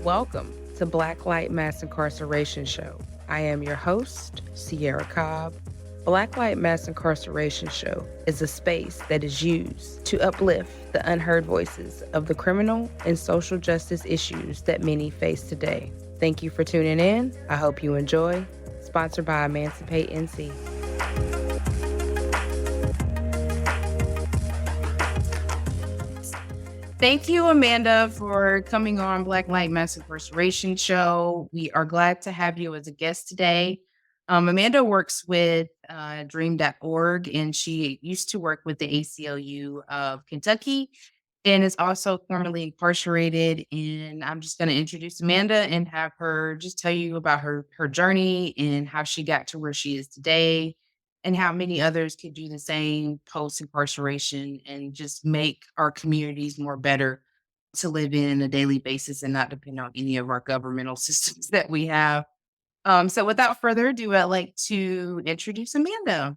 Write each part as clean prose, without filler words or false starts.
Welcome to Black Light Mass Incarceration Show. I am your host, Sierra Cobb. Black Light Mass Incarceration Show is a space that is used to uplift the unheard voices of the criminal and social justice issues that many face today. Thank you for tuning in. I hope you enjoy. Sponsored by Emancipate NC. Thank you, Amanda, for coming on Black Light Mass Incarceration Show. We are glad to have you as a guest today. Amanda works with dream.org, and she used to work with the ACLU of Kentucky and is also formerly incarcerated. And I'm just going to introduce Amanda and have her just tell you about her journey and how she got to where she is today, and how many others could do the same post-incarceration and just make our communities more better to live in on a daily basis and not depend on any of our governmental systems that we have. So without further ado, I'd like to introduce Amanda.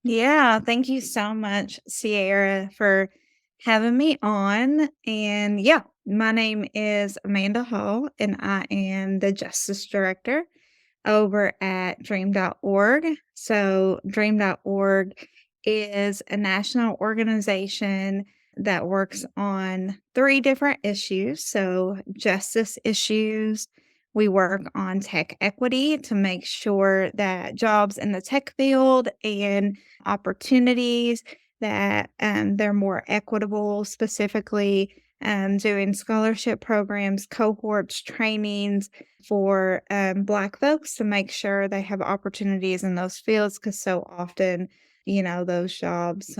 Yeah, thank you so much, Sierra, for having me on. And yeah, my name is Amanda Hall, and I am the Justice Director over at dream.org. So, dream.org is a national organization that works on three different issues. So, justice issues. We work on tech equity to make sure that jobs in the tech field and opportunities that they're more equitable, specifically doing scholarship programs, cohorts, trainings for Black folks to make sure they have opportunities in those fields, because so often, those jobs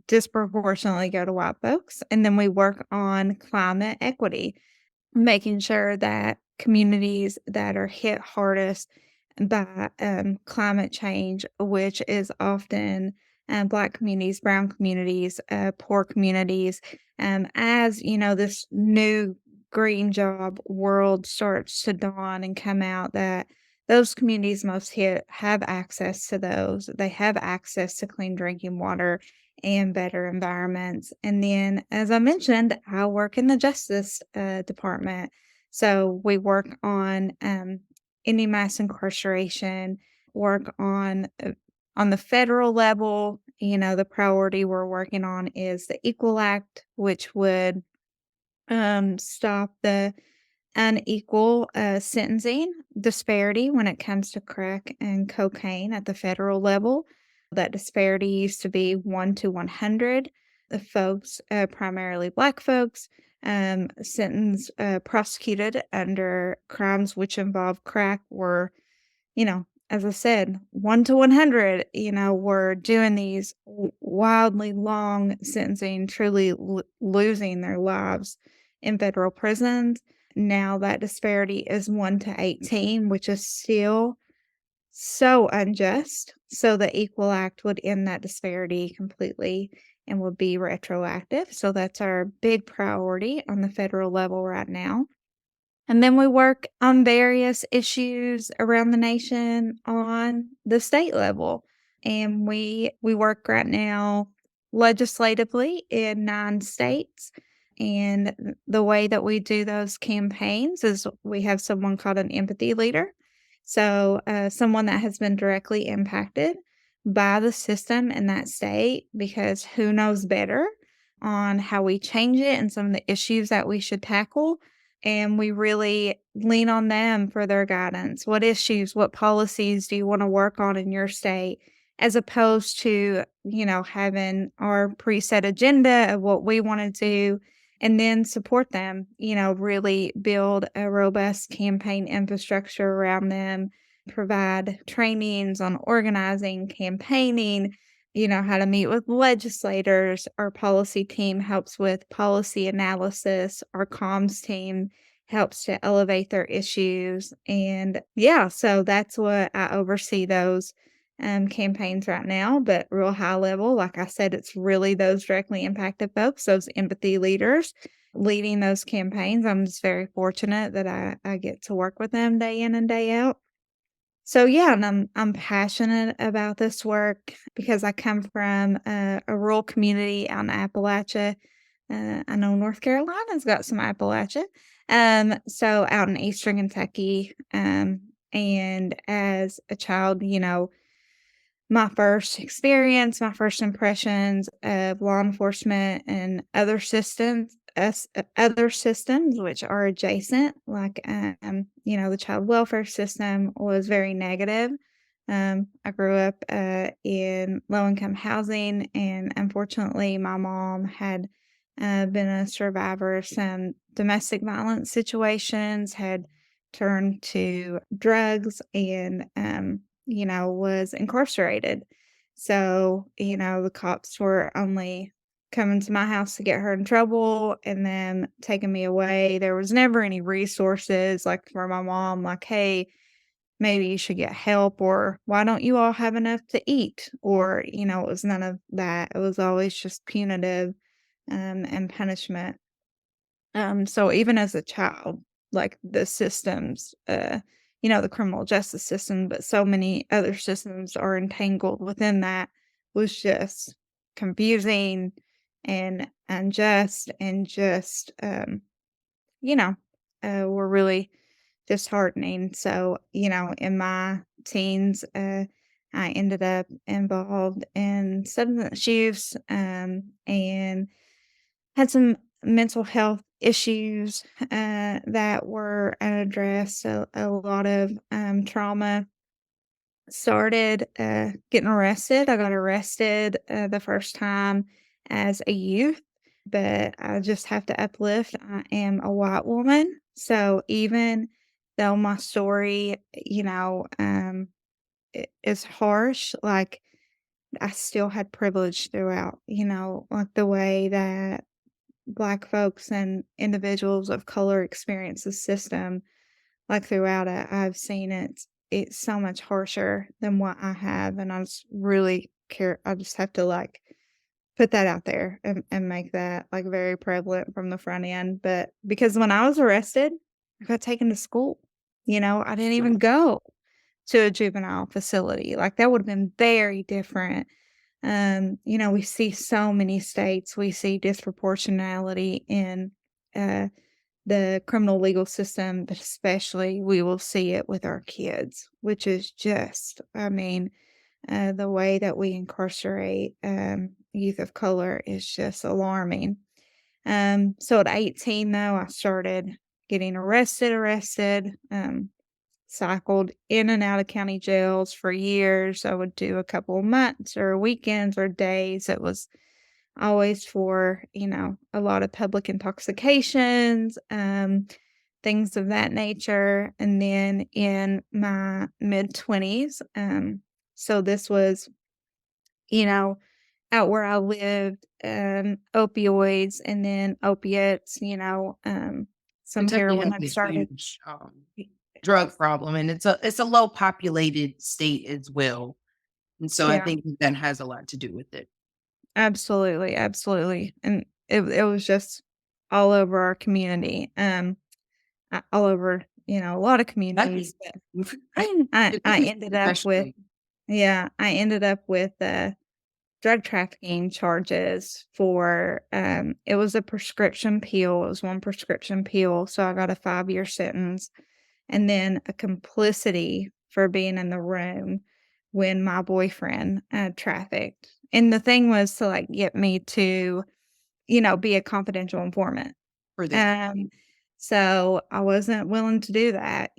disproportionately go to white folks. And then we work on climate equity, making sure that communities that are hit hardest by climate change, which is often Black communities, brown communities, poor communities, as this new green job world starts to dawn and come out, that those communities most hit have access to those. They have access to clean drinking water and better environments. And then, as I mentioned, I work in the Justice Department. So we work on any mass incarceration, work on the federal level. The priority we're working on is the Equal Act, which would stop the unequal sentencing disparity when it comes to crack and cocaine at the federal level. That disparity used to be 1 to 100. The folks, primarily Black folks, sentenced, prosecuted under crimes which involve crack were, as I said, 1 to 100, were doing these wildly long sentencing, truly losing their lives in federal prisons. Now that disparity is 1 to 18, which is still so unjust. So the Equal Act would end that disparity completely and would be retroactive. So that's our big priority on the federal level right now. And then we work on various issues around the nation on the state level. And we work right now legislatively in 9 states. And the way that we do those campaigns is we have someone called an empathy leader. So someone that has been directly impacted by the system in that state, because who knows better on how we change it and some of the issues that we should tackle. And we really lean on them for their guidance. What issues, what policies do you want to work on in your state? As opposed to, having our preset agenda of what we want to do and then support them, really build a robust campaign infrastructure around them, provide trainings on organizing, campaigning, how to meet with legislators. Our policy team helps with policy analysis. Our comms team helps to elevate their issues. And yeah, so that's what I oversee those campaigns right now, but real high level. Like I said, it's really those directly impacted folks, those empathy leaders leading those campaigns. I'm just very fortunate that I get to work with them day in and day out. So yeah, and I'm passionate about this work because I come from a rural community out in Appalachia. I know North Carolina's got some Appalachia, So out in Eastern Kentucky, and as a child, my first experience, my first impressions of law enforcement and other systems which are adjacent, like, the child welfare system was very negative. I grew up, in low-income housing, and unfortunately, my mom had, been a survivor of some domestic violence situations, had turned to drugs, and, was incarcerated. So, the cops were only coming to my house to get her in trouble and then taking me away. There was never any resources, like, for my mom, like, "Hey, maybe you should get help," or "Why don't you all have enough to eat?" Or, it was none of that. It was always just punitive, and punishment. So even as a child, like, the systems, the criminal justice system, but so many other systems are entangled within that, was just confusing and unjust and just, you know, were really disheartening. So, in my teens, I ended up involved in substance use, and had some mental health issues, that were unaddressed. So a lot of trauma. Started getting arrested. I got arrested the first time as a youth, but I just have to uplift. I am a white woman. So even though my story, is harsh, like, I still had privilege throughout, like the way that Black folks and individuals of color experience the system, like, throughout it, I've seen it's so much harsher than what I have, and I just have to, like, put that out there and make that, like, very prevalent from the front end. But because when I was arrested, I got taken to school, I didn't even go to a juvenile facility. Like, that would've been very different. We see so many states, we see disproportionality in, the criminal legal system, but especially we will see it with our kids, which is just, the way that we incarcerate, youth of color is just alarming. So at 18, though, I started getting arrested, cycled in and out of county jails for years. I would do a couple of months or weekends or days. It was always for, a lot of public intoxications, things of that nature. And then in my mid-20s, so this was, you know, out where I lived, opioids and then opiates, some Kentucky has heroin had a started. huge, drug problem, and it's a low populated state as well, and so I Yeah, think that has a lot to do with it. absolutely, absolutely. And it was just all over our community, all over, a lot of communities, Lucky. but I Kentucky ended up with especially. yeah, I ended up with, drug trafficking charges for, it was a prescription pill, it was one prescription pill, so I got a 5-year sentence, and then a complicity for being in the room when my boyfriend, trafficked, and the thing was to, like, get me to, be a confidential informant. For this. Um, so I wasn't willing to do that.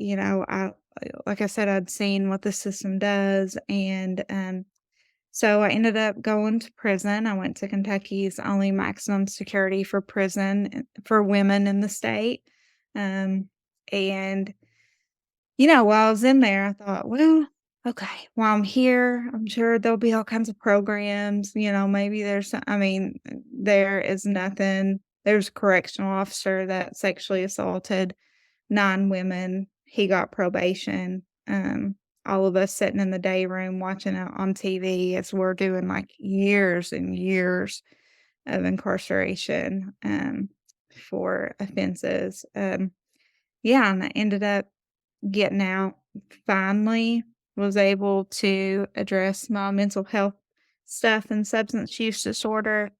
Like I said, I'd seen what the system does, and so I ended up going to prison. I went to Kentucky's only maximum security for prison for women in the state. Um, and while I was in there, I thought, well, okay, while I'm here, I'm sure there'll be all kinds of programs. Maybe there is nothing. There's a correctional officer that sexually assaulted 9 women. He got probation. All of us sitting in the day room watching it on TV as we're doing, like, years and years of incarceration, for offenses. Yeah, and I ended up getting out, finally was able to address my mental health stuff and substance use disorder,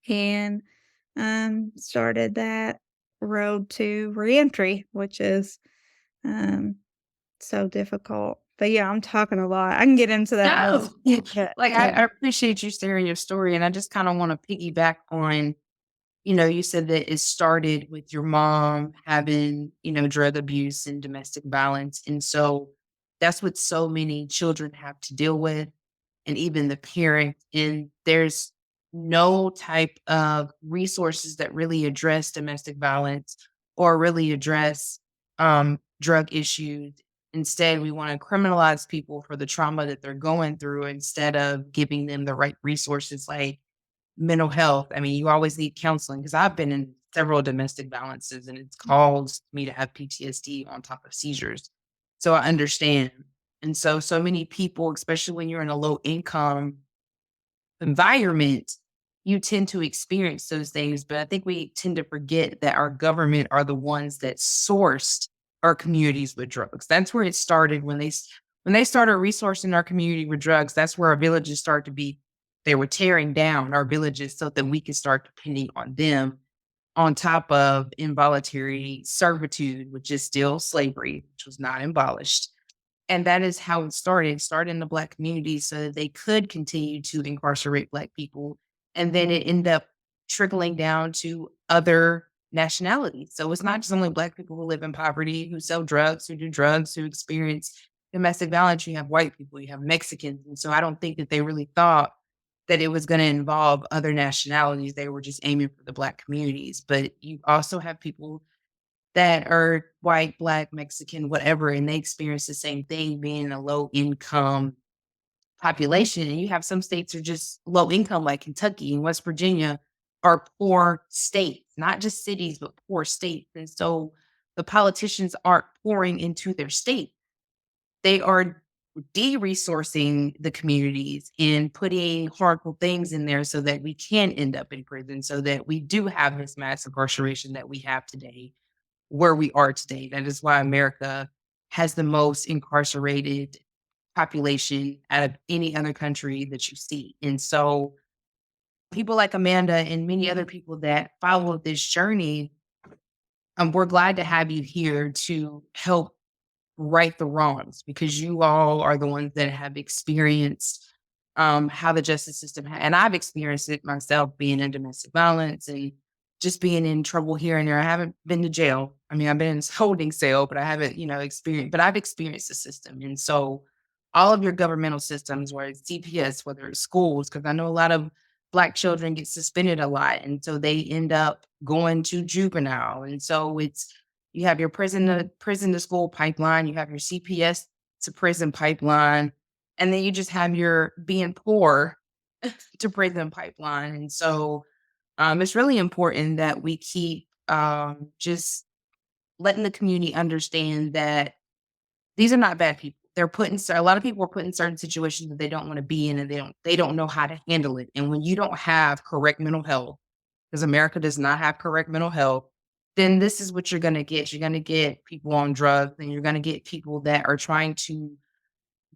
and, started that. road to reentry, which is um, so difficult. But yeah, I'm talking a lot. I can get into that more, No. but Like, I appreciate you sharing your story, and I just kinda wanna piggyback on, you said that it started with your mom having, drug abuse and domestic violence, and so that's what so many children have to deal with, and even the parent, and there's no type of resources that really address domestic violence or really address, drug issues. Instead, we wanna criminalize people for the trauma that they're going through instead of giving them the right resources like mental health. I mean, you always need counseling because I've been in several domestic violences and it's caused me to have PTSD on top of seizures. So I understand. And so many people, especially when you're in a low income environment, you tend to experience those things. But I think we tend to forget that our government are the ones that sourced our communities with drugs. That's where it started when they started resourcing our community with drugs. That's where our villages started to be. They were tearing down our villages so that we could start depending on them. On top of involuntary servitude, which is still slavery, which was not abolished. And that is how it started. It started in the Black community so that they could continue to incarcerate Black people. And then it ended up trickling down to other nationalities. So it's not just only Black people who live in poverty, who sell drugs, who do drugs, who experience domestic violence. You have white people, you have Mexicans. And so I don't think that they really thought that it was going to involve other nationalities. They were just aiming for the Black communities. But you also have people that are white, Black, Mexican, whatever, and they experience the same thing being a low income population. And you have some states are just low income, like Kentucky and West Virginia are poor states, not just cities, but poor states. And so the politicians aren't pouring into their state. They are de-resourcing the communities and putting harmful things in there so that we can end up in prison, so that we do have this mass incarceration that we have today where we are today. That is why America has the most incarcerated population out of any other country that you see. And so people like Amanda and many other people that follow this journey, we're glad to have you here to help right the wrongs because you all are the ones that have experienced how the justice system and I've experienced it myself being in domestic violence and just being in trouble here and there. I haven't been to jail. I mean, I've been in holding cell, but I haven't, experienced, but I've experienced the system. And so all of your governmental systems, whether it's CPS, whether it's schools, because I know a lot of Black children get suspended a lot. And so they end up going to juvenile. And so you have your prison to school pipeline, you have your CPS to prison pipeline, and then you just have your being poor to prison pipeline. And so it's really important that we keep just letting the community understand that these are not bad people. A lot of people are put in certain situations that they don't want to be in, and they don't know how to handle it. And when you don't have correct mental health, because America does not have correct mental health, then this is what you're going to get. You're going to get people on drugs, and you're going to get people that are trying to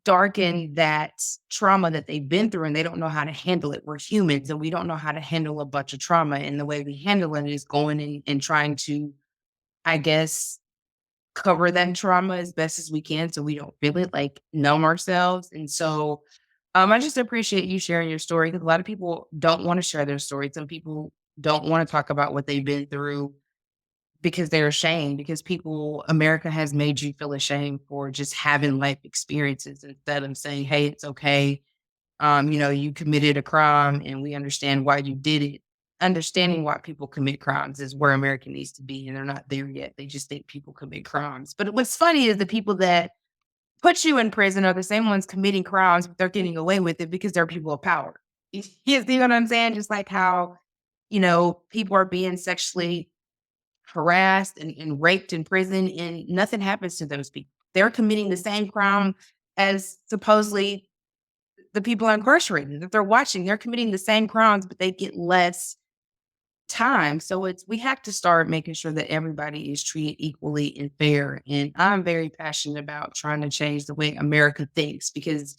darken that trauma that they've been through, and they don't know how to handle it. We're humans, and we don't know how to handle a bunch of trauma. And the way we handle it is going in and trying to, I guess, cover that trauma as best as we can so we don't feel it, like numb ourselves. And so I just appreciate you sharing your story because a lot of people don't want to share their story. Some people don't want to talk about what they've been through because they're ashamed, because America has made you feel ashamed for just having life experiences instead of saying, hey, it's okay. You committed a crime and we understand why you did it. Understanding why people commit crimes is where America needs to be, and they're not there yet. They just think people commit crimes. But what's funny is the people that put you in prison are the same ones committing crimes, but they're getting away with it because they're people of power. You see what I'm saying? Just like how, people are being sexually harassed and raped in prison, and nothing happens to those people. They're committing the same crime as supposedly the people incarcerated that they're watching. They're committing the same crimes, but they get less time. So we have to start making sure that everybody is treated equally and fair. And I'm very passionate about trying to change the way America thinks because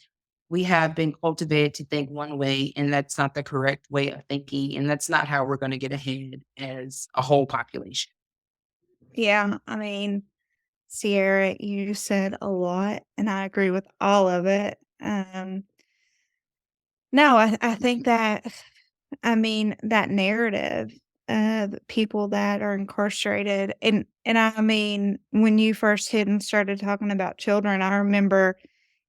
we have been cultivated to think one way, and that's not the correct way of thinking. And that's not how we're going to get ahead as a whole population. Yeah, I mean, Sierra, you said a lot, and I agree with all of it. No, I think that I mean, that narrative of people that are incarcerated and I mean, when you first hit and started talking about children, I remember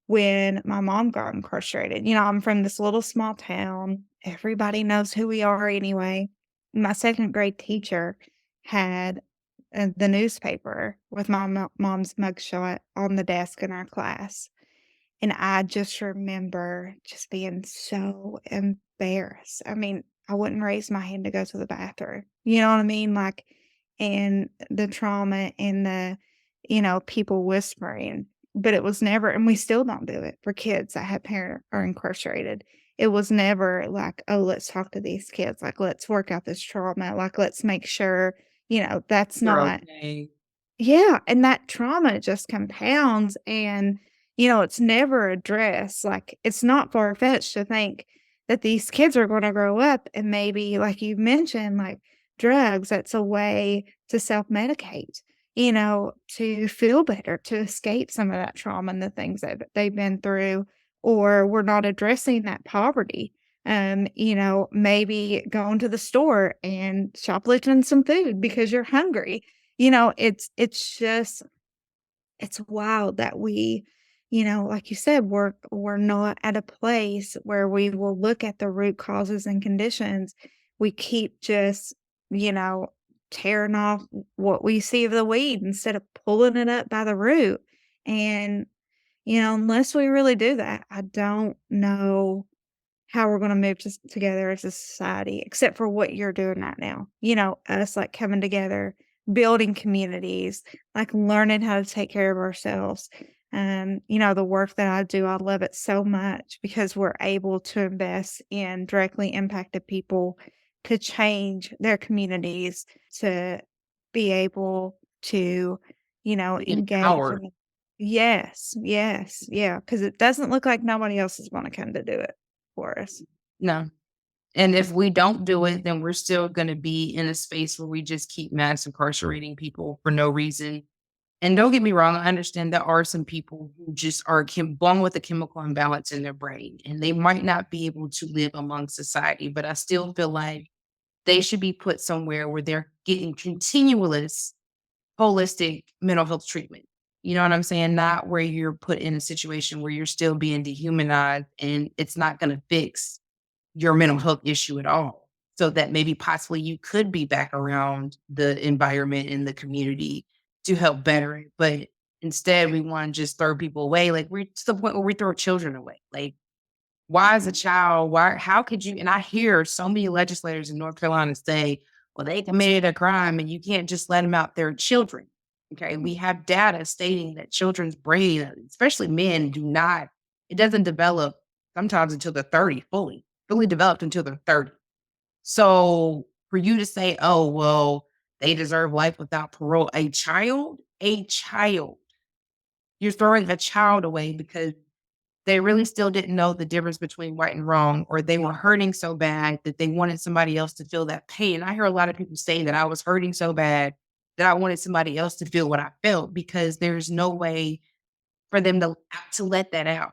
when my mom got incarcerated. You know, I'm from this little small town. Everybody knows who we are anyway. My 2nd grade teacher had, the newspaper with my mom's mugshot on the desk in our class. And I just remember just being so embarrassed. I mean, I wouldn't raise my hand to go to the bathroom. You know what I mean? Like, and the trauma and people whispering, but it was never, and we still don't do it for kids that have parents are incarcerated. It was never like, oh, let's talk to these kids. Like, let's work out this trauma. Like, let's make sure, that's You're not okay. yeah, and that trauma just compounds and, it's never addressed. Like, it's not far-fetched to think that these kids are gonna grow up and maybe, like you mentioned, like, drugs, that's a way to self-medicate, to feel better, to escape some of that trauma and the things that they've been through, or we're not addressing that poverty. Maybe going to the store and shoplifting some food because you're hungry. It's just it's wild that we, like you said, we're not at a place where we will look at the root causes and conditions. We keep just, you know, tearing off what we see of the weed instead of pulling it up by the root. And, unless we really do that, I don't know how we're gonna move together as a society, except for what you're doing right now. Us, like, coming together, building communities, like, learning how to take care of ourselves. The work that I do, I love it so much because we're able to invest in directly impacted people to change their communities, to be able to, engage Empowered. in Yes, yes, yeah, because it doesn't look like nobody else is gonna come to do it for us. No. And if we don't do it, then we're still gonna be in a space where we just keep mass incarcerating people for no reason. And don't get me wrong, I understand there are some people who just are born with a chemical imbalance in their brain, and they might not be able to live among society, but I still feel like they should be put somewhere where they're getting continuous holistic mental health treatment. You know what I'm saying? Not where you're put in a situation where you're still being dehumanized and it's not gonna fix your mental health issue at all. So that maybe possibly you could be back around the environment in the community to help better it. But instead, we want to just throw people away. Like we're to the point where we throw children away. Like, why is a child, how could you? And I hear so many legislators in North Carolina say, well, they committed a crime and you can't just let them out. They're children. Okay. We have data stating that children's brain, especially men, it doesn't develop sometimes until they're 30 fully developed until they're 30. So for you to say, oh, well, they deserve life without parole, a child, you're throwing a child away because they really still didn't know the difference between right and wrong, or they were hurting so bad that they wanted somebody else to feel that pain. I hear a lot of people say that I was hurting so bad that I wanted somebody else to feel what I felt because there's no way for them to let that out.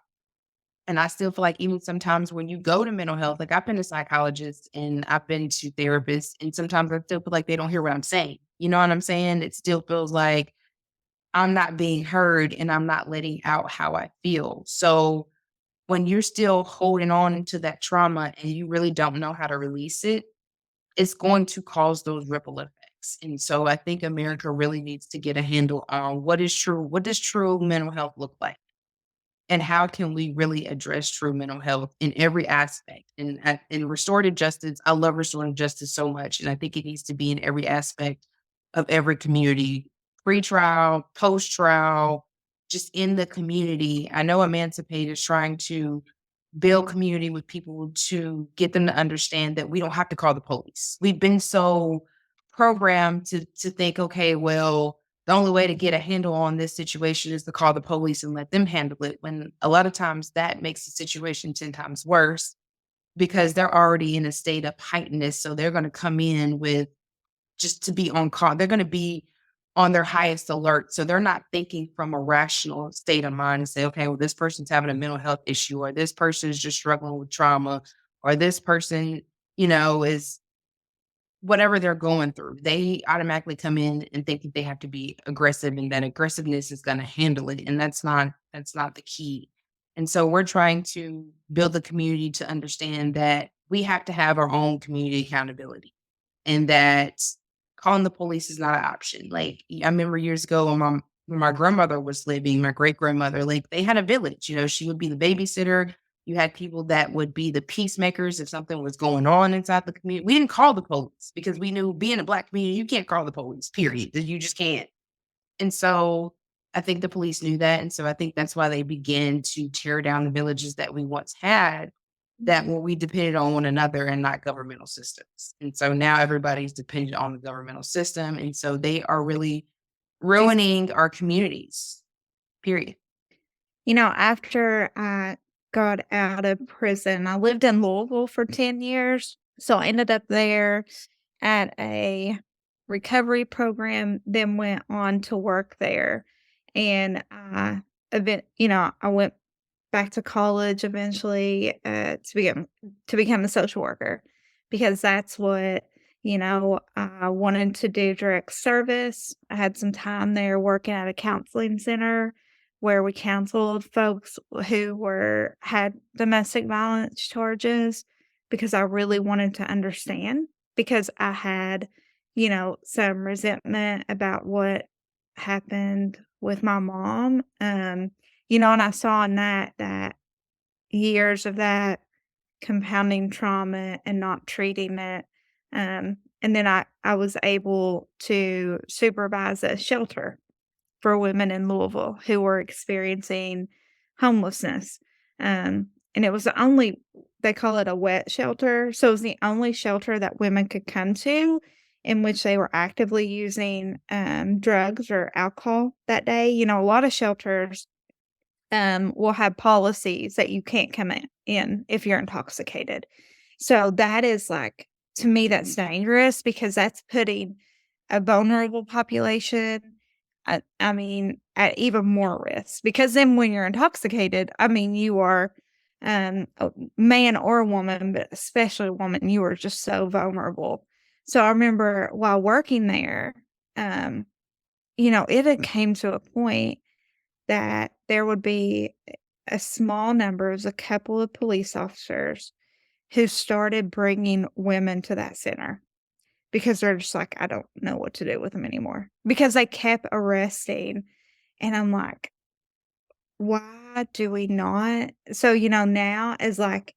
And I still feel like even sometimes when you go to mental health, like I've been to psychologists and I've been to therapists, and sometimes I still feel like they don't hear what I'm saying. You know what I'm saying? It still feels like I'm not being heard and I'm not letting out how I feel. So when you're still holding on to that trauma and you really don't know how to release it, it's going to cause those ripple effects. And so I think America really needs to get a handle on what does true mental health look like? And how can we really address true mental health in every aspect? And in restorative justice, I love restorative justice so much, and I think it needs to be in every aspect of every community, pre-trial, post-trial, just in the community. I know Emancipate is trying to build community with people to get them to understand that we don't have to call the police. We've been so programmed to think, okay, well, the only way to get a handle on this situation is to call the police and let them handle it. When a lot of times that makes the situation 10 times worse because they're already in a state of heightenedness. So they're going to come in with just to be on call. They're going to be on their highest alert. So they're not thinking from a rational state of mind and say, okay, well, this person's having a mental health issue, or this person is just struggling with trauma, or this person, is whatever they're going through. They automatically come in and think that they have to be aggressive and that aggressiveness is going to handle it. And that's not the key. And so we're trying to build the community to understand that we have to have our own community accountability and that calling the police is not an option. Like, I remember years ago when my grandmother was living, my great grandmother, like they had a village, she would be the babysitter. You had people that would be the peacemakers if something was going on inside the community. We didn't call the police because we knew being a Black community, you can't call the police, period. You just can't. And so I think the police knew that. And so I think that's why they began to tear down the villages that we once had, that where we depended on one another and not governmental systems. And so now everybody's dependent on the governmental system. And so they are really ruining our communities, period. After I got out of prison, I lived in Louisville for 10 years. So I ended up there at a recovery program, then went on to work there. And I went back to college eventually to become a social worker because that's what I wanted to do direct service. I had some time there working at a counseling center where we counseled folks who were had domestic violence charges because I really wanted to understand because I had some resentment about what happened with my mom. And I saw in that years of that compounding trauma and not treating it. And then I was able to supervise a shelter for women in Louisville who were experiencing homelessness. And it was the only, they call it a wet shelter. So it was the only shelter that women could come to in which they were actively using drugs or alcohol that day. A lot of shelters will have policies that you can't come in if you're intoxicated. So that is like, to me, that's dangerous because that's putting a vulnerable population, I mean, at even more risk. Because then when you're intoxicated, I mean, you are a man or a woman, but especially a woman, you are just so vulnerable. So I remember while working there, it had came to a point that there would be a small number, it was a couple of police officers who started bringing women to that center because they're just like, I don't know what to do with them anymore because they kept arresting. And I'm like, why do we not? So, now is like,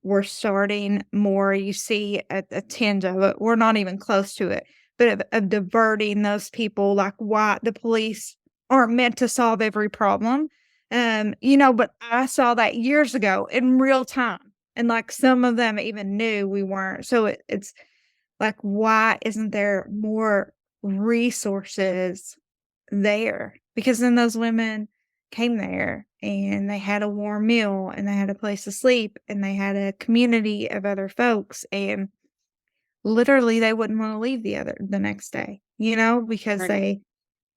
we're starting more, you see a tinge of it. We're not even close to it, but of diverting those people, like why the police aren't meant to solve every problem. But I saw that years ago in real time. And like some of them even knew we weren't. So it's like, why isn't there more resources there? Because then those women came there and they had a warm meal and they had a place to sleep and they had a community of other folks and literally they wouldn't want to leave the next day, because Right.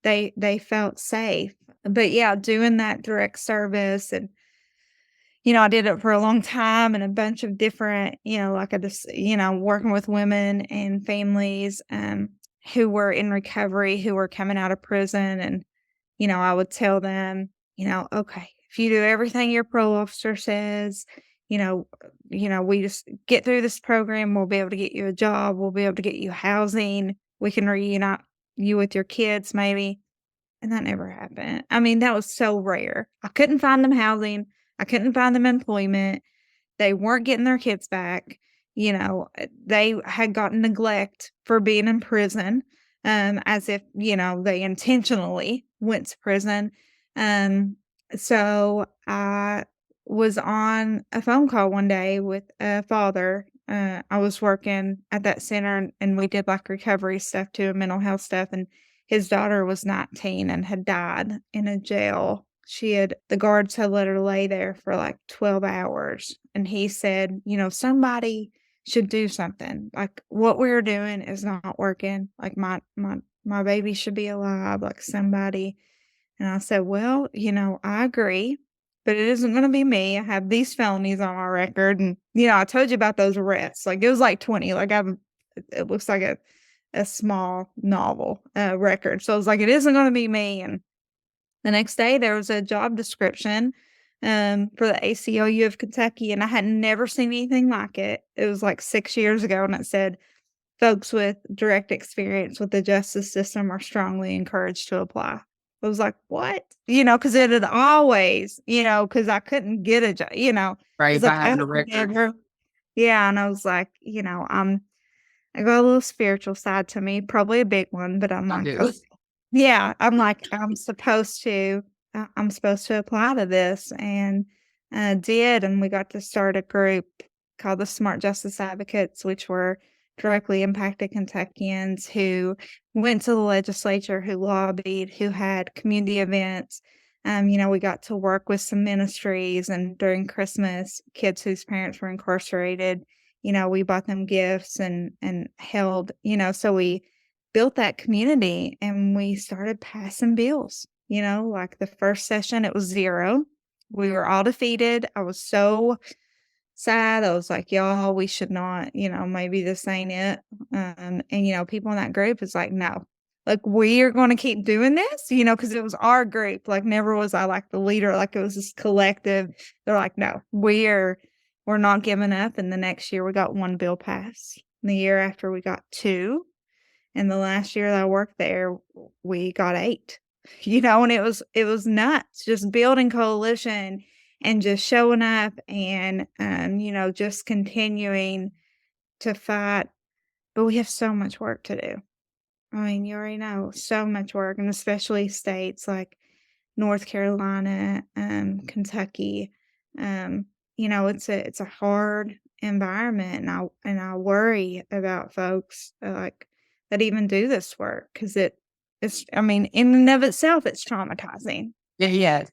they felt safe. But yeah, doing that direct service and I did it for a long time and a bunch of different, like I just, working with women and families who were in recovery, who were coming out of prison. And, I would tell them, okay, if you do everything your parole officer says, you know, we just get through this program, we'll be able to get you a job, we'll be able to get you housing, we can reunite you with your kids maybe. And that never happened. I mean, that was so rare. I couldn't find them housing. I couldn't find them employment. They weren't getting their kids back. They had gotten neglect for being in prison, as if, they intentionally went to prison. Um, so I was on a phone call one day with a father. I was working at that center and we did like recovery stuff too, mental health stuff. And his daughter was 19 and had died in a jail. The guards had let her lay there for like 12 hours. And he said, somebody should do something. Like what we're doing is not working. Like my My baby should be alive, like somebody. And I said, well, I agree, but it isn't going to be me. I have these felonies on my record. And, I told you about those arrests. Like it was like 20, like it looks like a small novel record. So I was like, it isn't going to be me. And the next day there was a job description for the ACLU of Kentucky. And I had never seen anything like it. It was like 6 years ago. And it said, folks with direct experience with the justice system are strongly encouraged to apply. I was like, "What?" Because it had always, because I couldn't get a job, I Right, was by like, having a record. Yeah, and I was like, I got a little spiritual side to me, probably a big one, but I'm I like, do. "Okay." Yeah, I'm like, I'm supposed to apply to this, and did, and we got to start a group called the Smart Justice Advocates, which were directly impacted Kentuckians who went to the legislature, who lobbied, who had community events. We got to work with some ministries, and during Christmas, kids whose parents were incarcerated, we bought them gifts and held, so we built that community and we started passing bills. Like the first session, it was 0. We were all defeated. I was so sad. I was like, "Y'all, we should not, maybe this ain't it." And, people in that group is like, "No, like, we are gonna keep doing this," because it was our group. Like, never was I like the leader, like, it was this collective. They're like, "No, we're not giving up." And the next year, we got 1 bill passed. The year after, we got 2. And the last year that I worked there, we got 8, and it was nuts just building coalition and just showing up and, just continuing to fight. But we have so much work to do. I mean, you already know, so much work, and especially states like North Carolina, Kentucky. Um, it's a hard environment, and I worry about folks like that even do this work because it's. I mean, in and of itself, it's traumatizing. Yeah, yeah.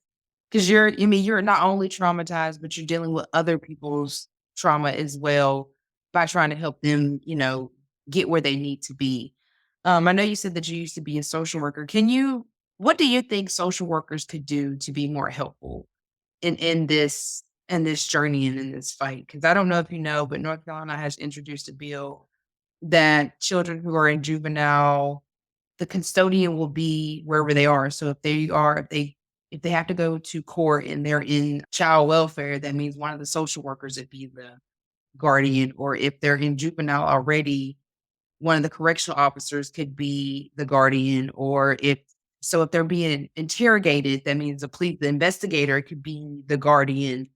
'Cause you're not only traumatized, but you're dealing with other people's trauma as well by trying to help them, get where they need to be. I know you said that you used to be a social worker. What do you think social workers could do to be more helpful in this journey and in this fight? Because I don't know if you know, but North Carolina has introduced a bill that children who are in juvenile, the custodian will be wherever they are. So if they have to go to court and they're in child welfare, that means one of the social workers would be the guardian, or if they're in juvenile already, one of the correctional officers could be the guardian, or if they're being interrogated, that means the investigator could be the guardian.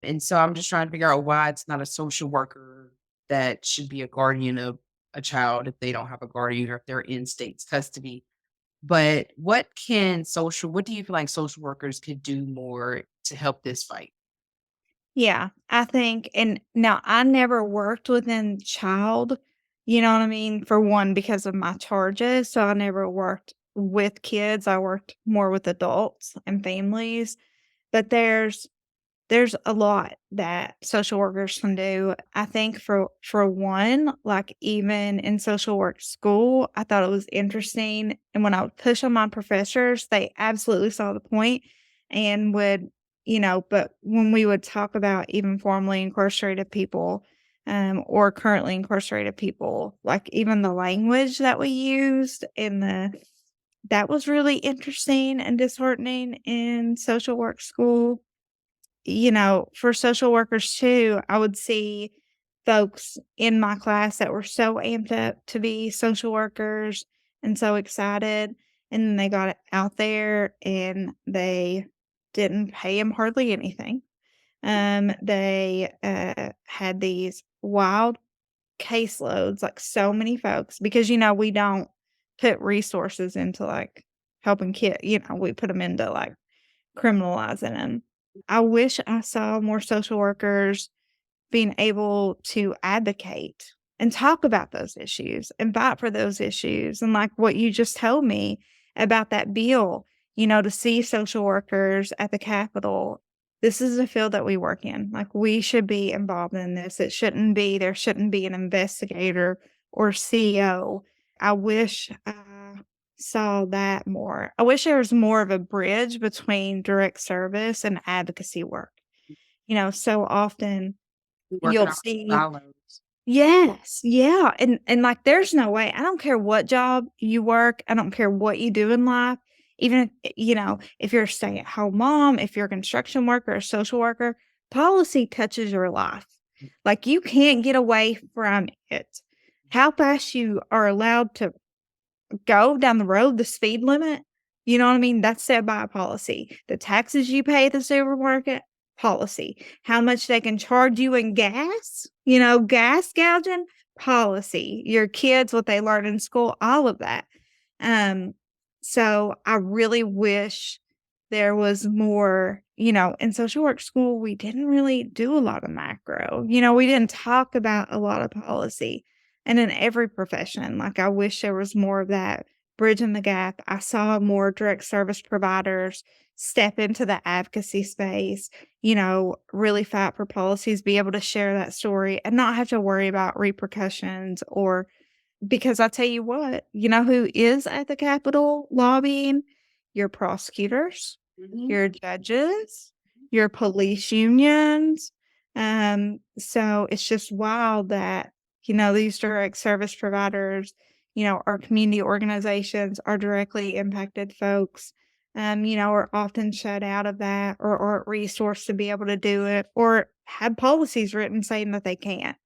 And so I'm just trying to figure out why it's not a social worker that should be a guardian of a child if they don't have a guardian or if they're in state's custody. But what do you feel like social workers could do more to help this fight? Yeah, I think, and now I never worked within child, you know what I mean? For one, because of my charges, so I never worked with kids. I worked more with adults and families. But there's a lot that social workers can do. I think for one, like even in social work school, I thought it was interesting. And when I would push on my professors, they absolutely saw the point and would, but when we would talk about even formerly incarcerated people, or currently incarcerated people, like even the language that we used in the that was really interesting and disheartening in social work school. For social workers too, I would see folks in my class that were so amped up to be social workers and so excited, and then they got out there and they didn't pay them hardly anything. They had these wild caseloads, like so many folks, because we don't put resources into like helping kids. We put them into like criminalizing them. I wish I saw more social workers being able to advocate and talk about those issues and fight for those issues. And like what you just told me about that bill, to see social workers at the Capitol, this is a field that we work in. Like we should be involved in this. There shouldn't be an investigator or CEO. I wish saw that more. I wish there was more of a bridge between direct service and advocacy work. So often We work in you'll our see. silos. Yes, yeah, and, like, there's no way I don't care what job you work, I don't care what you do in life, even if you're a stay-at-home mom, if you're a construction worker, a social worker, policy touches your life. Like, you can't get away from it. How fast you are allowed to go down the road, the speed limit, you know what I mean? That's set by a policy. The taxes you pay at the supermarket, policy. How much they can charge you in gas, gas gouging, policy. Your kids, what they learn in school, all of that. Um, so I really wish there was more, in social work school, we didn't really do a lot of macro. We didn't talk about a lot of policy. And in every profession, like I wish there was more of that bridging the gap. I saw more direct service providers step into the advocacy space, really fight for policies, be able to share that story and not have to worry about repercussions or because I tell you what, you know who is at the Capitol lobbying? Your prosecutors, Mhm. your judges, your police unions. So it's just wild that, these direct service providers, our community organizations, our directly impacted folks, are often shut out of that or aren't resourced to be able to do it or have policies written saying that they can't.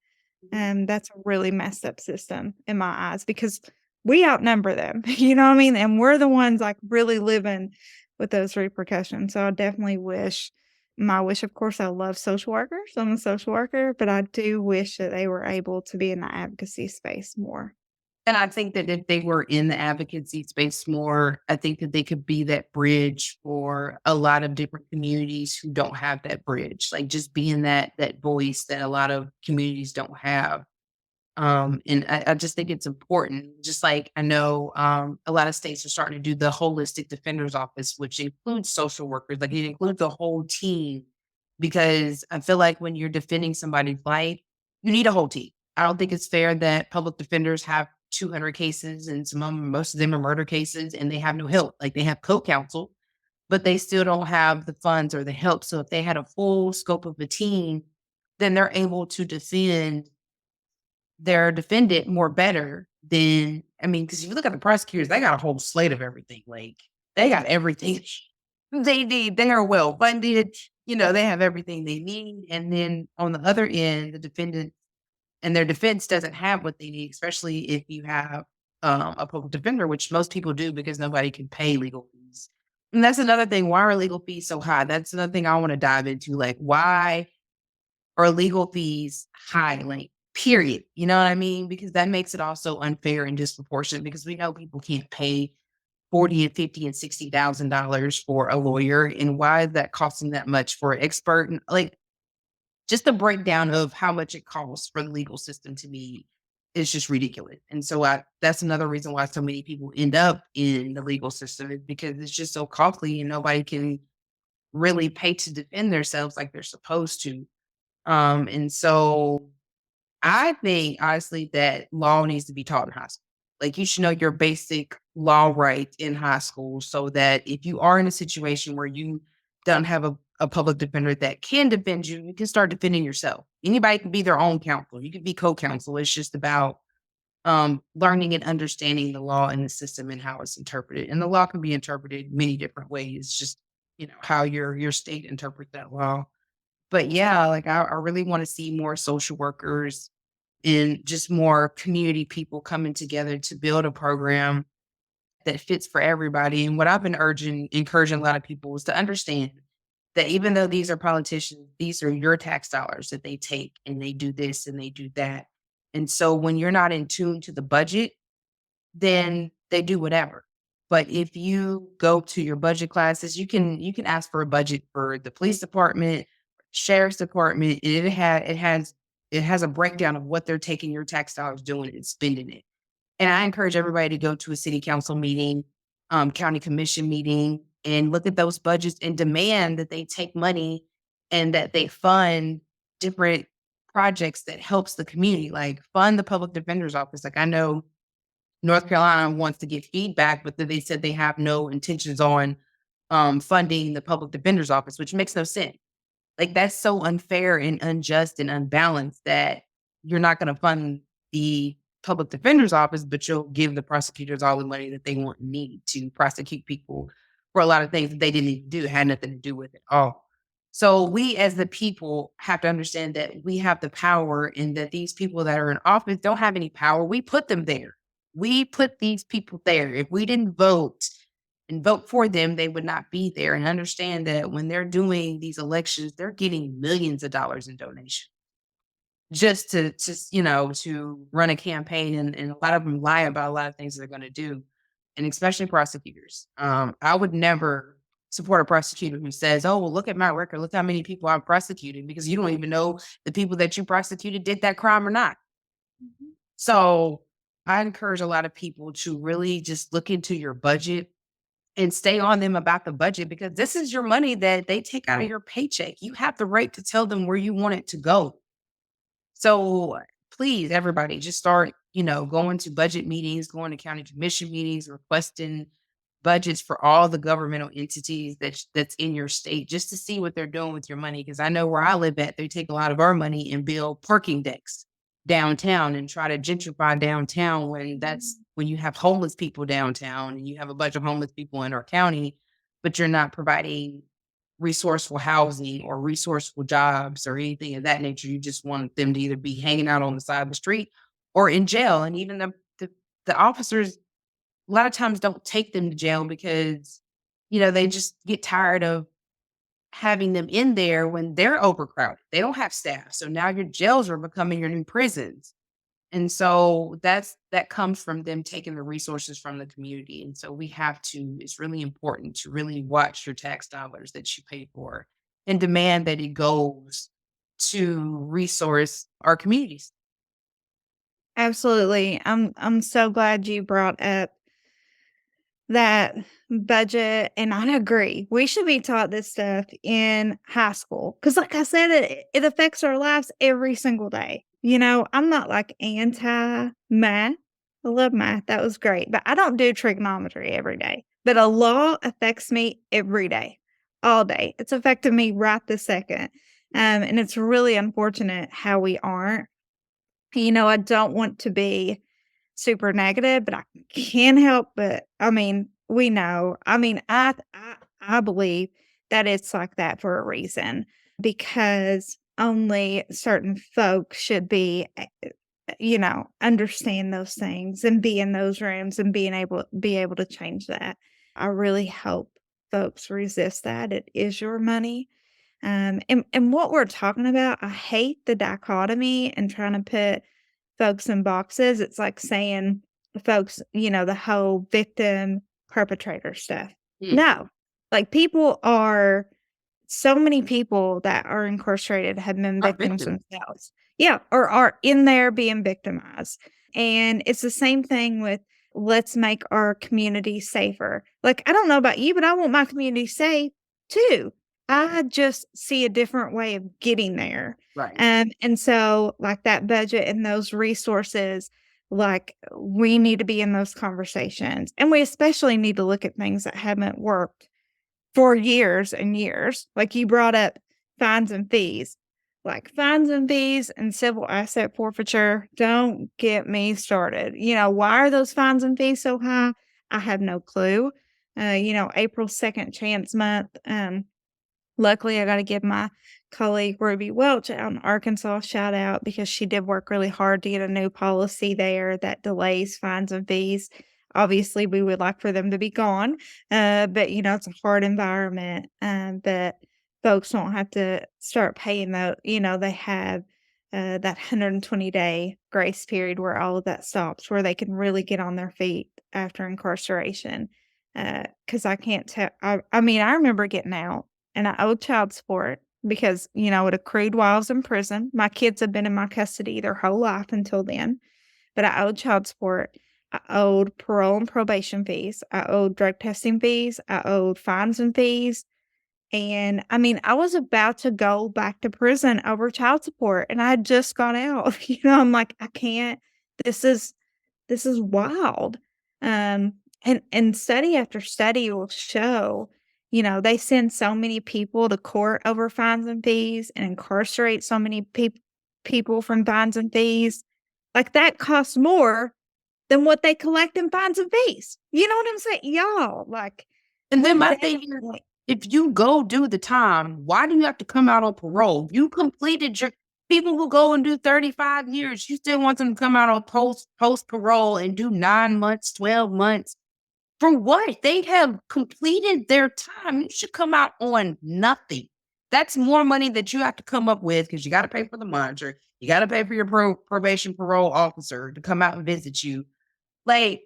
And that's a really messed up system in my eyes because we outnumber them, you know what I mean? And we're the ones like really living with those repercussions. So I definitely wish my wish, of course, I love social workers. I'm a social worker, but I do wish that they were able to be in the advocacy space more. And I think that if they were in the advocacy space more, I think that they could be that bridge for a lot of different communities who don't have that bridge. Like just being that voice that a lot of communities don't have. And I just think it's important. Just like I know a lot of states are starting to do the holistic defender's office, which includes social workers, like it includes the whole team. Because I feel like when you're defending somebody's life, you need a whole team. I don't think it's fair that public defenders have 200 cases and most of them are murder cases and they have no help. Like they have co-counsel, but they still don't have the funds or the help. So if they had a full scope of a team, then they're able to defend their defendant more better than I mean, because if you look at the prosecutors, they got a whole slate of everything. Like they got everything they need. They are well funded. They have everything they need. And then on the other end, the defendant and their defense doesn't have what they need, especially if you have a public defender, which most people do because nobody can pay legal fees. And that's another thing. Why are legal fees so high? That's another thing I want to dive into. Like, why or legal fees high, like, period. You know what I mean? Because that makes it also unfair and disproportionate because we know people can't pay 40 and 50 and $60,000 for a lawyer. And why is that costing that much for an expert? And like just the breakdown of how much it costs for the legal system to me is just ridiculous. And so that's another reason why so many people end up in the legal system is because it's just so costly and nobody can really pay to defend themselves like they're supposed to. And so I think honestly that law needs to be taught in high school. Like you should know your basic law rights in high school so that if you are in a situation where you don't have a public defender that can defend you, you can start defending yourself. Anybody can be their own counsel. You can be co-counsel. It's just about learning and understanding the law and the system and how it's interpreted. And the law can be interpreted many different ways, just how your state interprets that law. But yeah, like I really want to see more social workers and just more community people coming together to build a program that fits for everybody. And what I've been encouraging a lot of people is to understand that even though these are politicians, these are your tax dollars that they take and they do this and they do that. And so when you're not in tune to the budget, then they do whatever. But if you go to your budget classes, you can ask for a budget for the police department, sheriff's department, and it has a breakdown of what they're taking your tax dollars doing and spending it. And I encourage everybody to go to a city council meeting, county commission meeting, and look at those budgets and demand that they take money and that they fund different projects that helps the community, like fund the public defender's office. Like I know North Carolina wants to get feedback, but then they said they have no intentions on funding the public defender's office, which makes no sense. Like, that's so unfair and unjust and unbalanced that you're not going to fund the public defender's office, but you'll give the prosecutors all the money that they want and need to prosecute people for a lot of things that they didn't even do, had nothing to do with it all. So we as the people have to understand that we have the power and that these people that are in office don't have any power. We put them there. We put these people there. If we didn't vote and vote for them, they would not be there. And understand that when they're doing these elections, they're getting millions of dollars in donation just to run a campaign. And a lot of them lie about a lot of things they're going to do, and especially prosecutors. I would never support a prosecutor who says, "Oh, well, look at my record. Look how many people I've prosecuted," because you don't even know the people that you prosecuted did that crime or not. Mhm. So I encourage a lot of people to really just look into your budget and stay on them about the budget, because this is your money that they take out of your paycheck. You have the right to tell them where you want it to go. So please, everybody, just start, going to budget meetings, going to county commission meetings, requesting budgets for all the governmental entities that's in your state, just to see what they're doing with your money. Because I know where I live at, they take a lot of our money and build parking decks downtown and try to gentrify downtown, when you have homeless people downtown and you have a bunch of homeless people in our county, but you're not providing resourceful housing or resourceful jobs or anything of that nature. You just want them to either be hanging out on the side of the street or in jail. And even the officers a lot of times don't take them to jail because, they just get tired of having them in there when they're overcrowded. They don't have staff. So now your jails are becoming your new prisons. And so that comes from them taking the resources from the community. And so it's really important to really watch your tax dollars that you pay for and demand that it goes to resource our communities. Absolutely. I'm so glad you brought up that budget, and I agree. We should be taught this stuff in high school because, like I said, it affects our lives every single day. I'm not like anti math. I love math. That was great. But I don't do trigonometry every day. But a law affects me every day, all day. It's affected me right this second. And it's really unfortunate how we aren't. I don't want to be super negative, but I can't help but we know. I believe that it's like that for a reason because only certain folks should understand those things and be in those rooms and be able to change that. I really hope folks resist that. It is your money. And what we're talking about, I hate the dichotomy and trying to put folks in boxes. It's like saying folks, the whole victim perpetrator stuff. Mm. No, like so many people that are incarcerated have been Our victims victims. themselves. Yeah, or are in there being victimized. And it's the same thing with let's make our community safer. Like, I don't know about you, but I want my community safe too. I just see a different way of getting there. Right. And so, like, that budget and those resources, like, we need to be in those conversations. And we especially need to look at things that haven't worked for years and years. Like, you brought up fines and fees. Like, fines and fees and civil asset forfeiture, don't get me started. Why are those fines and fees so high? I have no clue. April 2nd Chance Month. Luckily, I gotta give my colleague Ruby Welch out in Arkansas a shout out because she did work really hard to get a new policy there that delays fines and fees. Obviously, we would like for them to be gone, but, it's a hard environment, but folks don't have to start paying they have, that 120-day grace period where all of that stops, where they can really get on their feet after incarceration, because I can't tell I remember getting out and I owed child support because, it accrued while I was in prison. My kids have been in my custody their whole life until then, but I owed child support. I owed parole and probation fees. I owed drug testing fees. I owed fines and fees. And I was about to go back to prison over child support and I had just got out. I'm like, I can't. This is this is wild. And study after study will show, they send so many people to court over fines and fees and incarcerate so many people from fines and fees. Like, that costs more than what they collect in fines and fees. You know what I'm saying? Y'all, like, And we're then my thing is, definitely. if you go do the time, why do you have to come out on parole? You completed your people who go and do 35 years, you still want them to come out on post parole and do 9 months, 12 months. For what? They have completed their time. You should come out on nothing. That's more money that you have to come up with because you got to pay for the monitor. You got to pay for your probation parole officer to come out and visit you. Like,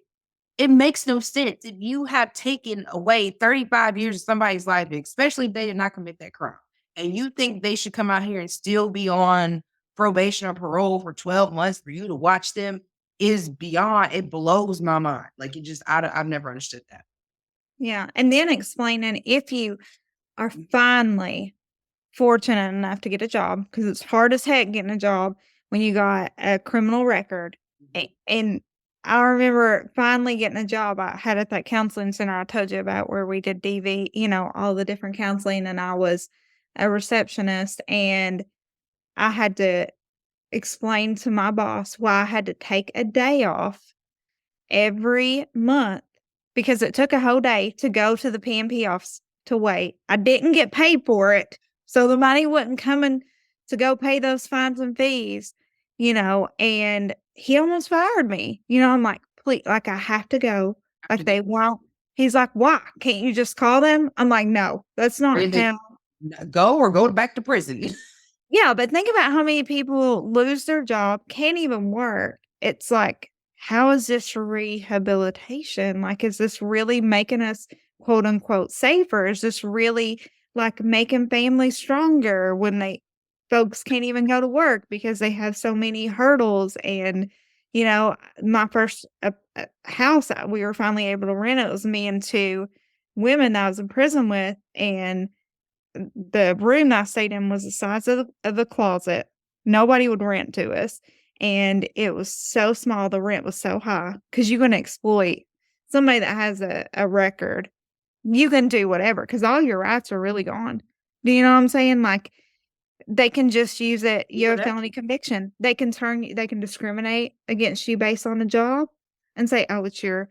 it makes no sense. If you have taken away 35 years of somebody's life, especially if they did not commit that crime, and you think they should come out here and still be on probation or parole for 12 months for you to watch them is beyond, it blows my mind. Like, it just, I've never understood that. Yeah, and then explaining if you are finally fortunate enough to get a job, because it's hard as heck getting a job when you got a criminal record. And I remember finally getting a job I had at that counseling center I told you about where we did DV, all the different counseling, and I was a receptionist, and I had to explain to my boss why I had to take a day off every month because it took a whole day to go to the PNP office to wait. I didn't get paid for it, so the money wasn't coming to go pay those fines and fees, and he almost fired me. I'm like, "Please, like, I have to go." Have to Like, go they won't. He's like, "Why? Can't you just call them?" I'm like, "No, that's not either how." go or go back to prison. Yeah, but think about how many people lose their job, can't even work. It's like, how is this rehabilitation? Like, is this really making us quote unquote safer? Is this really like making families stronger when folks can't even go to work because they have so many hurdles? And, my first house we were finally able to rent, it was me and two women that I was in prison with. And the room I stayed in was the size of a closet. Nobody would rent to us, and it was so small, the rent was so high because 'cause you're gonna exploit somebody that has a record. You can do whatever because all your rights are really gone. Do you know what I'm saying? Like, they can just use it, Do you have a whatever. felony conviction. They can discriminate against you based on a job and say, "Oh, it's your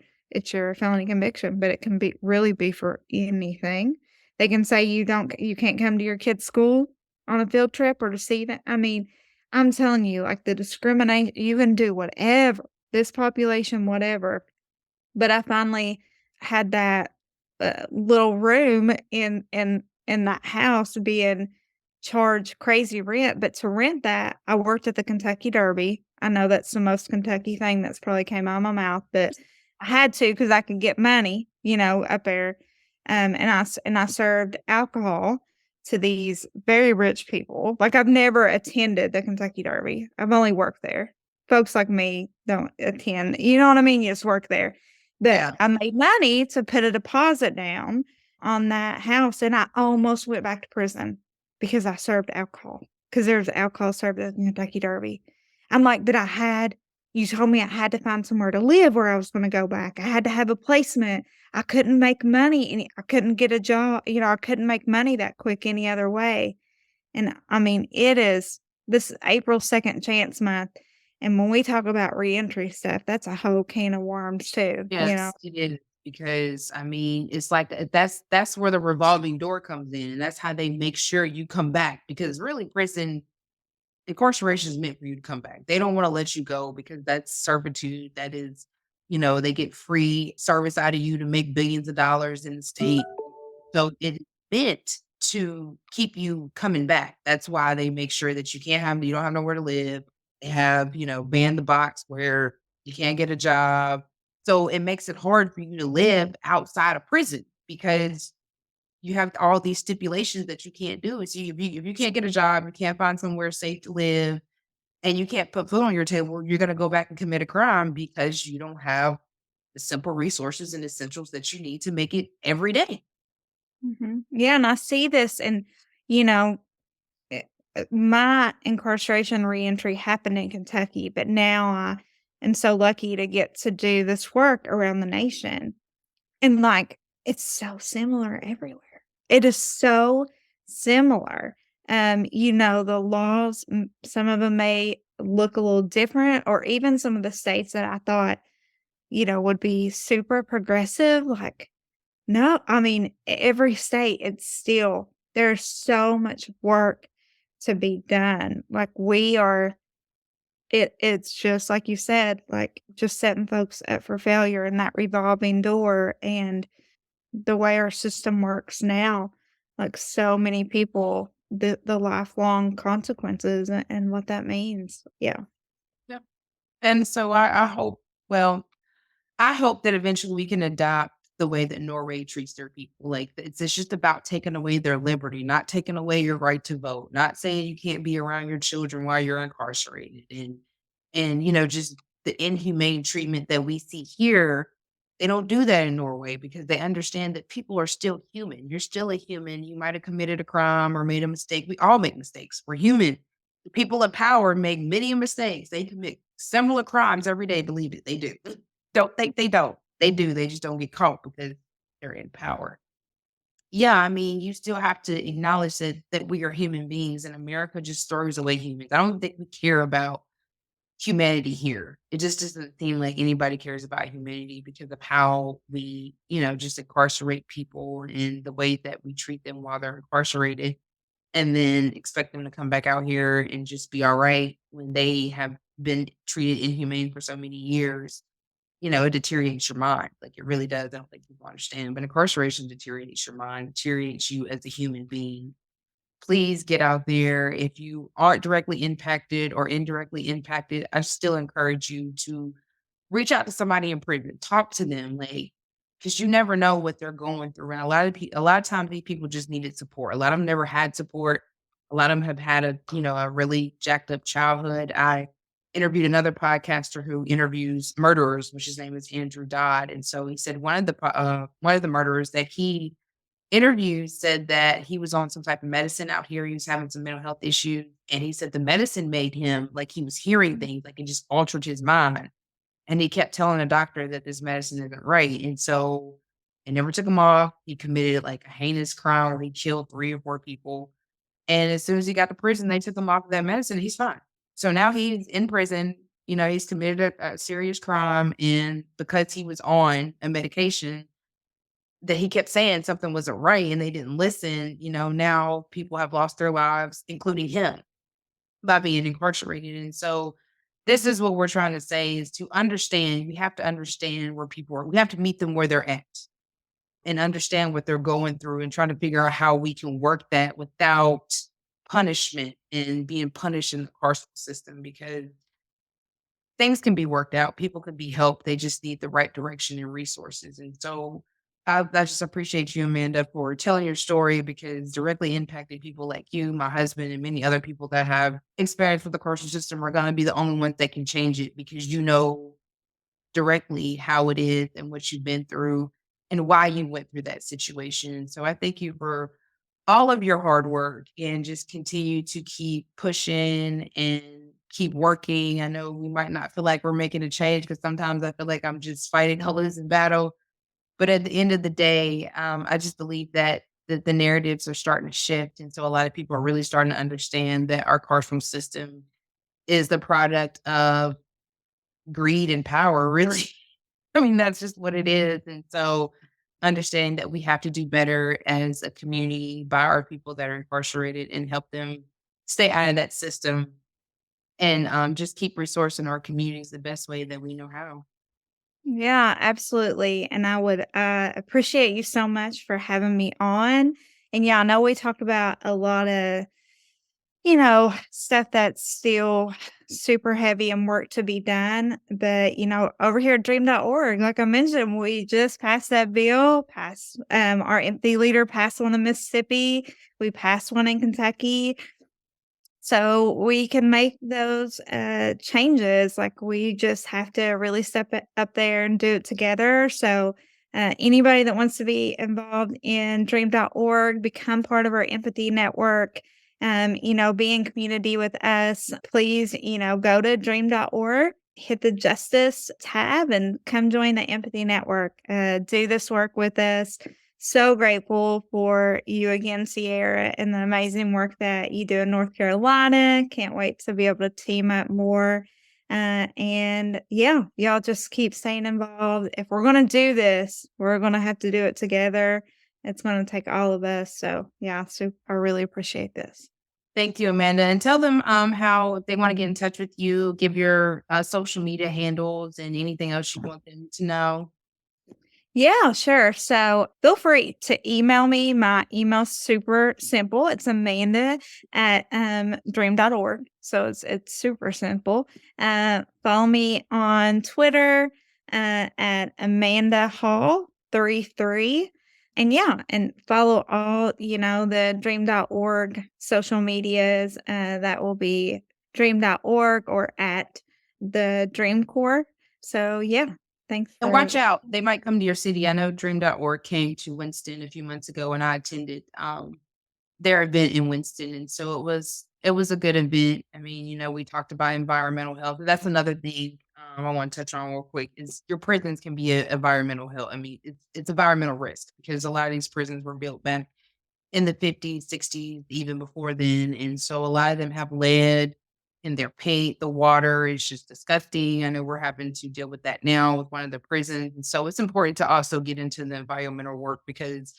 felony conviction," but it can really be for anything. They can say you can't come to your kid's school on a field trip or to see that. I mean, I'm telling you, like, the discrimination, you can do whatever, this population, whatever. But I finally had that, little room in that house being charged crazy rent, but to rent that, I worked at the Kentucky Derby. I know that's the most Kentucky thing that's probably came out of my mouth, but I had to because I could get money, up there, and I served alcohol to these very rich people. Like, I've never attended the Kentucky Derby. I've only worked there. Folks like me don't attend, you know what I mean? You just work there. But Yeah. I made money to put a deposit down on that house, and I almost went back to prison because I served alcohol. Because there's alcohol served at the Kentucky Derby. I'm like, "But you told me I had to find somewhere to live where I was gonna go back. I had to have a placement. I couldn't make money I couldn't get a job, I couldn't make money that quick any other way." And, I mean, it is this April 2nd chance month, and when we talk about reentry stuff, that's a whole can of worms too. Yes, it is. Because I mean, it's like that's where the revolving door comes in, and that's how they make sure you come back. Because really, prison incarceration is meant for you to come back. They don't want to let you go because that's servitude. That is, they get free service out of you to make billions of dollars in the state. So it's meant to keep you coming back. That's why they make sure that you don't have nowhere to live. They have, ban the box where you can't get a job. So it makes it hard for you to live outside of prison because you have all these stipulations that you can't do. And so if you can't get a job, you can't find somewhere safe to live, and you can't put food on your table, you're going to go back and commit a crime because you don't have the simple resources and essentials that you need to make it every day. Mhm. Yeah, and I see this, and, you know, my incarceration reentry happened in Kentucky, but now I and so lucky to get to do this work around the nation. And, like, it's so similar everywhere. It is so similar. The laws, some of them may look a little different, or even some of the states that I thought, would be super progressive, like, no, I mean, every state, it's still there's so much work to be done. Like, it's just like you said, like, just setting folks up for failure in that revolving door, and the way our system works now, like, so many people, the lifelong consequences and what that means. Yeah. Yep. And so I hope, well, I hope that eventually we can adopt the way that Norway treats their people. Like it's just about taking away their liberty, not taking away your right to vote, not saying you can't be around your children while you're incarcerated, and just the inhumane treatment that we see here. They don't do that in Norway because they understand that people are still human. You're still a human. You might have committed a crime or made a mistake. We all make mistakes. We're human. The people in power make many mistakes. They commit similar crimes every day. Believe it, they do. Don't think they don't. They do, they just don't get caught because they're in power. Yeah, I mean, you still have to acknowledge that we are human beings, and America just throws away humans. I don't think we care about humanity here. It just doesn't seem like anybody cares about humanity because of how we, just incarcerate people and the way that we treat them while they're incarcerated, and then expect them to come back out here and just be all right when they have been treated inhumane for so many years. It deteriorates your mind. Like, it really does. I don't think people understand, but incarceration deteriorates your mind, deteriorates you as a human being. Please get out there. If you aren't directly impacted or indirectly impacted, I still encourage you to reach out to somebody in prison, talk to them, like, because you never know what they're going through. And a lot of times these people just needed support. A lot of them never had support. A lot of them have had a really jacked up childhood. I interviewed another podcaster who interviews murderers, which his name is Andrew Dodd. And so he said one of the murderers that he interviewed said that he was on some type of medicine out here. He was having some mental health issues. And he said the medicine made him like he was hearing things, like it just altered his mind. And he kept telling the doctor that this medicine isn't right. And so it never took him off. He committed like a heinous crime where he killed 3 or 4 people. And as soon as he got to prison, they took him off of that medicine. He's fine. So now he's in prison. He's committed a serious crime. And because he was on a medication that he kept saying something wasn't right and they didn't listen, now people have lost their lives, including him, by being incarcerated. And so this is what we're trying to say is to understand, we have to understand where people are. We have to meet them where they're at and understand what they're going through and trying to figure out how we can work that without punishment and being punished in the carceral system, because things can be worked out. People can be helped. They just need the right direction and resources. And so I just appreciate you, Amanda, for telling your story, because directly impacted people like you, my husband, and many other people that have experience with the carceral system are going to be the only ones that can change it, because you know directly how it is and what you've been through and why you went through that situation. So I thank you for all of your hard work, and just continue to keep pushing and keep working. I know we might not feel like we're making a change because sometimes I feel like I'm just fighting a losing battle. But at the end of the day, I just believe that the narratives are starting to shift. And so a lot of people are really starting to understand that our carceral system is the product of greed and power, really. I mean, that's just what it is. And so understanding that we have to do better as a community by our people that are incarcerated and help them stay out of that system, and just keep resourcing our communities the best way that we know how. Yeah, absolutely. And I would appreciate you so much for having me on. And yeah, I know we talked about a lot of, stuff that's still super heavy and work to be done. But, over here at dream.org, like I mentioned, we just passed that bill, passed our empathy leader passed one in Mississippi. We passed one in Kentucky. So we can make those changes. Like, we just have to really step it up there and do it together. So anybody that wants to be involved in dream.org, become part of our empathy network, be in community with us, please, go to dream.org hit the Justice tab and come join the Empathy Network. Do this work with us. So grateful for you again, Sierra, and the amazing work that you do in North Carolina. Can't wait to be able to team up more. And yeah, y'all just keep staying involved. If we're going to do this, we're going to have to do it together. It's going to take all of us. So yeah, so I really appreciate this. Thank you, Amanda. And tell them how if they want to get in touch with you, give your social media handles and anything else you want them to know. Yeah, sure. So feel free to email me. My email's super simple. It's Amanda at dream.org. So it's super simple. Follow me on Twitter at Amanda Hall 33. And yeah, and follow all, the dream.org social medias. That will be dream.org or at the Dream Corps. So yeah, thanks And for. watch out. They might come to your city. I know Dream.org came to Winston a few months ago and I attended their event in Winston. And so it was a good event. I mean, we talked about environmental health. That's another thing I want to touch on real quick is your prisons can be a environmental health. I mean, it's environmental risk because a lot of these prisons were built back in the 50s, 60s, even before then. And so a lot of them have lead in their paint. The water is just disgusting. I know we're having to deal with that now with one of the prisons. And so it's important to also get into the environmental work because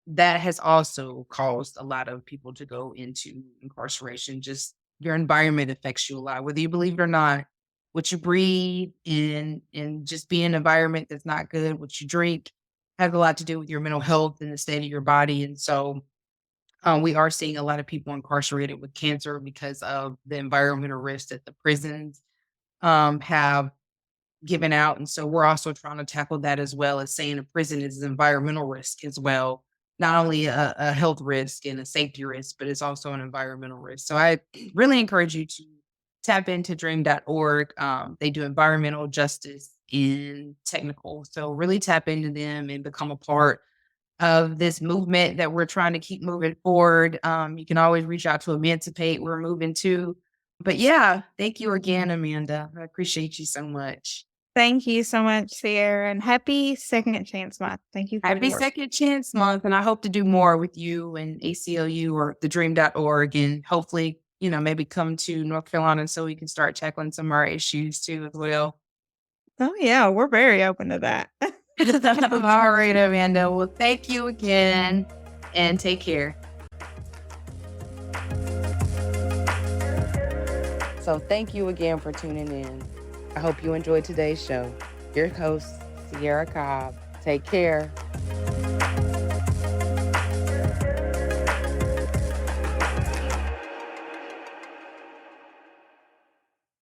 that has also caused a lot of people to go into incarceration. Just your environment affects you a lot, whether you believe it or not. What you breathe and just be in an environment that's not good, what you drink has a lot to do with your mental health and the state of your body. And so we are seeing a lot of people incarcerated with cancer because of the environmental risk that the prisons have given out. And so we're also trying to tackle that as well as saying a prison is an environmental risk as well, not only a health risk and a safety risk, but it's also an environmental risk. So I really encourage you to tap into dream.org. They do environmental justice in technical. So really tap into them and become a part of this movement that we're trying to keep moving forward. You can always reach out to Emancipate. We're moving too. But yeah, thank you again, Amanda. I appreciate you so much. Thank you so much, Sierra, and happy Second Chance Month. Thank you for your Happy work. Second Chance Month, and I hope to do more with you and ACLU or the dream.org and hopefully, maybe come to North Carolina so we can start tackling some of our issues too as well. Oh, yeah, we're very open to that. All right, Amanda. Well, thank you again and take care. So thank you again for tuning in. I hope you enjoyed today's show. Your host, Sierra Cobb. Take care.